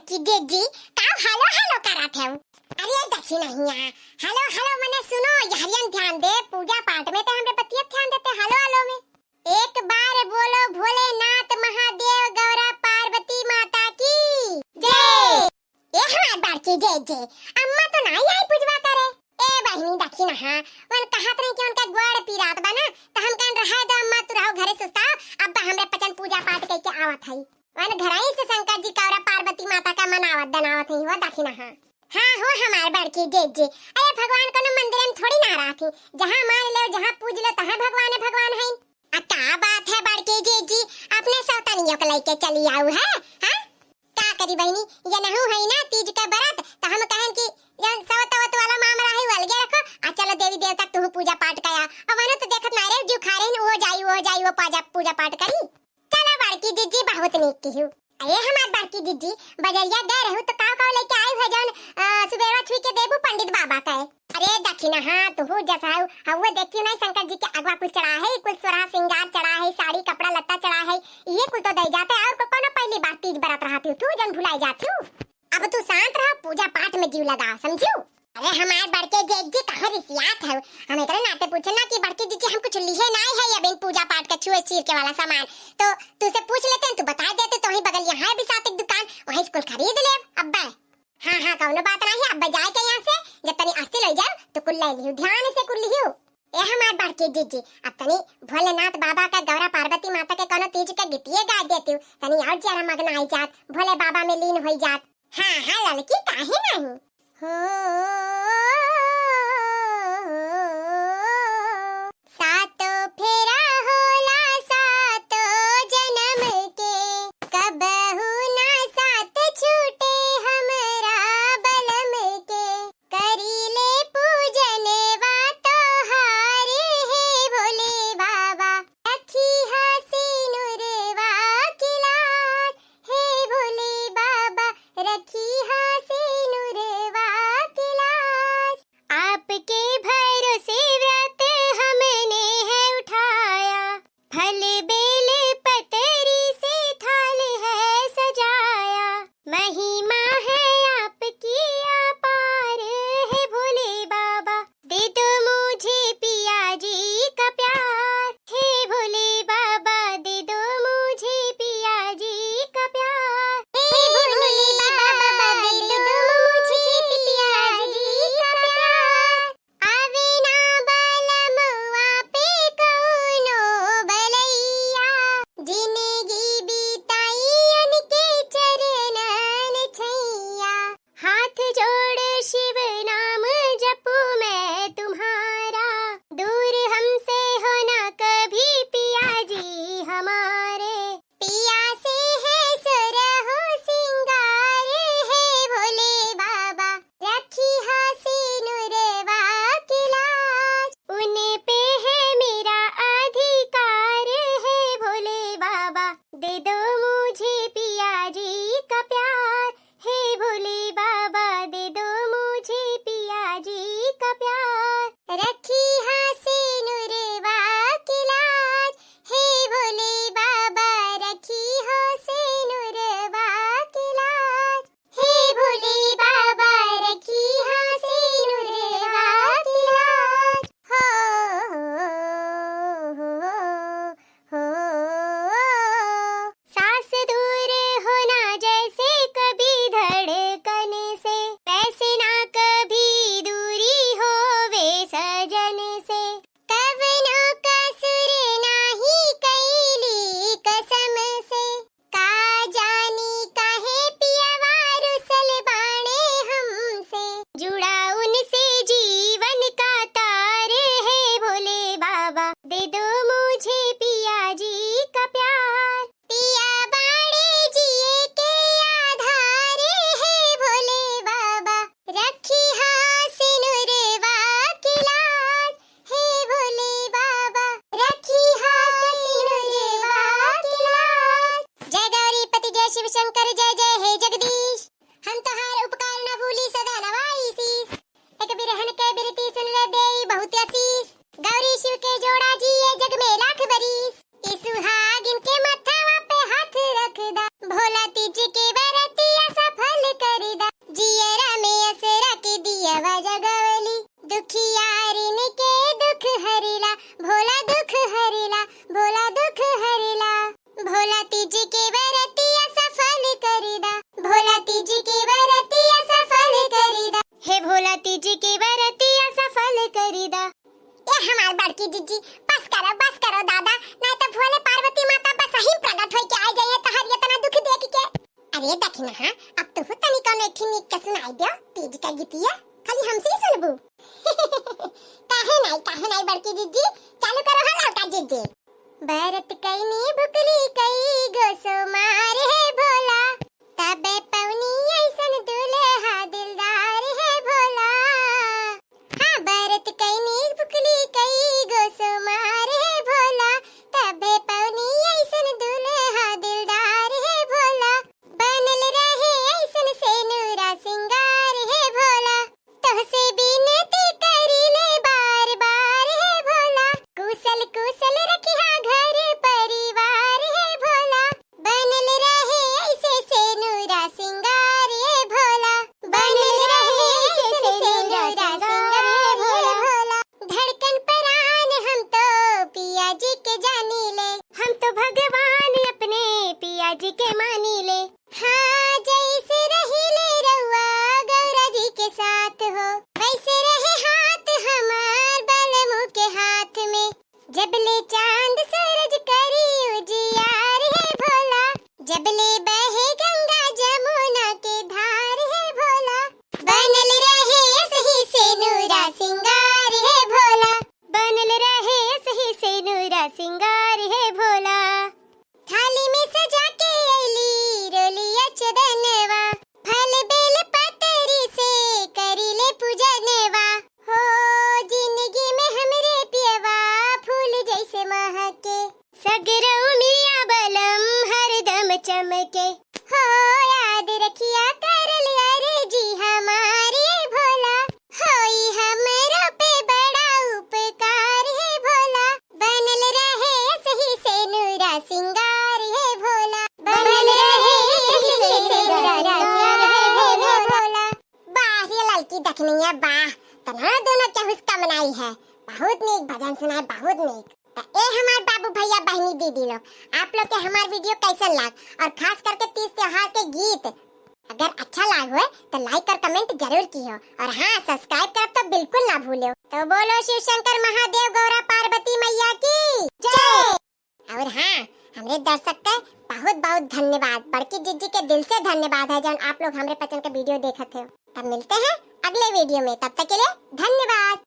बड़की जेजी का hello hello करत है। अरे देखी नहीं यहाँ हेलो हेलो मने सुनो यारियन ध्यान दे पूजा पाठ में तो हमरे बतिया ध्यान देते हेलो हेलो में। एक बार बोलो भोलेनाथ महादेव गौरा पार्वती माता की जय। ये हमार बड़की जेजी अम्मा तो नहीं आई पूजवा करे। ए बहनी देखी ना हाँ वन कहत नहीं कि उनका गोड़ पीरात बना तो हम कहन रहा दो अम्मा तू रहो घरे सुस्ताओ अब हमरे पचन पूजा पाठ करके आवत हई वन घराई से शंकर जी गौरा पार्वती माता का मनावत दनावत हई हो देखी ना हाँ हो हमार बड़की जेजी। अरे भगवान को मंदिर में थोड़ी ना रहा थी जहाँ मान लो जहाँ पूज लो तहाँ भगवान है। क्या बात है बड़की जेजी अपने सौतनियों को लेके चली आऊ है हाँ का करी बहनी ये नहु है ना तीज का व्रत तो हम कहन कि जन सौतवत वाला मामला है अलगे रखो आ चलो देवी देवता तू पूजा पाठ कया और वनु तो देखत ना रे जो खा रहे वो जाई वो पूजा पाठ करी। चलो बड़की जीजी बहुत नीक की हूँ। अरे हमार बड़की जीजी बजरिया गए रहू तो का लेके आई है जन सुबेरा छुई के देबू पंडित बाबा का। अरे दक्षिणा हाँ तू जैसा हवा देखियो ना शंकर जी के अगवा कुछ चढ़ा है कुछ सोरा सिंगार चढ़ा है साड़ी कपड़ा लत्ता चढ़ा है ये कुछ तो दे जाते और को कोनो पहली बार तीज बरत रहती तू जन भुलाई जाती हूँ। अब तू शांत रह पूजा पाठ में जीव लगा समझू। अरे हमारे बड़के जेजी कहाँ रिसियात है हम एकरे नाते पूछे ना कि बड़की जीजी हम कुछ लिए नहीं है या पूजा पाठ का छुए चीर के वाला सामान तो तुझसे पूछ लेते हैं तू बता देते तो वहीं बगल यहाँ भी साथ एक दुकान वहीं स्कूल खरीद ले अब्बा। हाँ कौनो बात नहीं अब्बा जाए के यहाँ से जब तनी अस्ती ले जाओ तो कुल ले लियो ध्यान से कुल लियो। ए हमार बड़की जीजी अब तनी भोलेनाथ बाबा का गौरा पार्वती माता के कोनो तीज का गीतिए गा देती हूँ तनी और जरा मगन आई जात भोले बाबा में लीन हो जात। हाँ लड़की काहे नहीं सातो फेरा होला सातो जन्म के कबहू ना साथ छूटे हमरा बलम के करी ले पूजन वा तोहारे हे भोले बाबा रखी हासी नुरवा किलार हे भोले बाबा रखी हासी नुरवा किलार। आपके भरोसे व्रत हमने है उठाया फल बेल पतरी से थाल है सजाया महिमा है आपकी अपार है भोले बाबा दे दो मुझे पिया जी का प्यार हे भोले बाबा दे दो मुझे पिया जी का प्यार हे भोले बाबा दे दो मुझे पिया जी का प्यार। आवे ना बालमुआ पे कौनो बलैया जिंदगी बिताई उनके चरणन छैया हाथ जोड़ शिव नाम जपू मैं तुम्हारा दूर हमसे हो ना कभी पिया जी हमारे पिया से है सुरहो सिंगार है भोले बाबा रखी हासी नुरवा किलाज उन पे है मेरा अधिकार है भोले बाबा दे दो मुझे पिया जी का प्यार हे भोले बाबा दे दो मुझे पिया जी का प्यार रखी हासी नुरवा किलाज हे भोले बाबा रखी हासी नुरवा किलाज हे भोले बाबा रखी हासी नुरवा किलाज। हो सांस दूर होना जैसे कभी धड़कन से वैसे ना कभी दूरी हो वे सजन से कवनो कसुर नाही कैली कसम से का जानी काहे पियवा रुसल बाणे हमसे जुड़ा उनसे जीवन का तार है भोले बाबा दे दो मुझे पिया जी का प्यार पिया बाड़े जिए के आधार है भोले बाबा रखी हासी नुरवा किलाज हे भोले बाबा रखी हासी नुरवा किलाज। जय गौरी पति जय शिव शंकर जय जय हे जगदीश हम तोहार उपकार न भूली सदा नवाई शीस एक बिरहन के बिरती सुन ले देई बहुत आशीष गौरी शिव के जोड़ा जिए जग में लाख बरीस ई सुहागिन के मथवा पे हाथ रख दा भोला तीज के बरतिया सफल अरे दखिना हाँ, अब तो तनी कौन एठी नीक के सुनाई दियो तीज का गीतिया खाली हमसे ही सुनबू। काहे नहीं बड़की जीजी, चालू करो हला का जीजी। भरत कईनी भुकली कई गोसो मार है भोला, तबे पवनी ऐसन दुल्हा दिलदार है भोला। हाँ भरत कईनी भुकली कई गोसो मार है भोला, तबे पवनी ऐसन दुल्हा दिलदार है भोला। बनल रहे ऐसन से नूरा सिंगार है भोला, तोहसे बिनती करी ले बार बार है भोला। कुशल कुशल रखिया घर परिवार है भोला, बनल रहे ऐसे से नूरा सिंगार है भोला। बनल रहे ऐसे से नूरा सिंगार है भोला। धड़कन परान हम तो पिया जी के जानी ले, हम तो भगवान अपने पिया जी के मानी ले। हाँ जैसे रही ले रउआ गौरा जी के साथ हो, वैसे रहे हाथ हमार बलमु के हाथ में। जब ले चांद सूरज करी उजियार है भोला, जब ले बहे गंगा जमुना के धार है भोला। बनल रहे सही से नूरा सिंगार है भोला, बनल रहे सही से नूरा सिंगार है भोला। थाली में सजा के अली रोलिया चदनवा, फल बेल पतरी से करी ले पूजनवा। हो जिंदगी में हमरे पियवा फूल जैसे महके, सगरो मिया बलम हरदम चमके। हो याद रखिया करल अरे जी हमारे भोला, होई हमरो पे बड़ा उपकार है भोला। बनल रहे सही से नूरा सिंगार है भोला, बनल रहे सही से नूरा सिंगार है भोला। वाह ये लड़की दखनिया वाह, तना दोनों क्या हुस्का मनाई है, बहुत नीक भजन सुनाए बहुत नीक। ए हमार बाबू भैया बहनी दीदी लोग, आप लोग के हमार वीडियो कैसन लाग, और खास करके तीज त्योहार के गीत अगर अच्छा लाग हो तो लाइक और कमेंट जरूर कीहो, और हाँ सब्सक्राइब करब तो बिल्कुल ना भूलो। तो बोलो शिव शंकर महादेव गौरा पार्वती मैया की जय। और हाँ हमरे दर्शक के बहुत बहुत धन्यवाद, बड़की जीजी के दिल से धन्यवाद है जन आप लोग हमरे पसंद के वीडियो देखत हो। तब मिलते हैं अगले वीडियो में, तब तक के लिए धन्यवाद।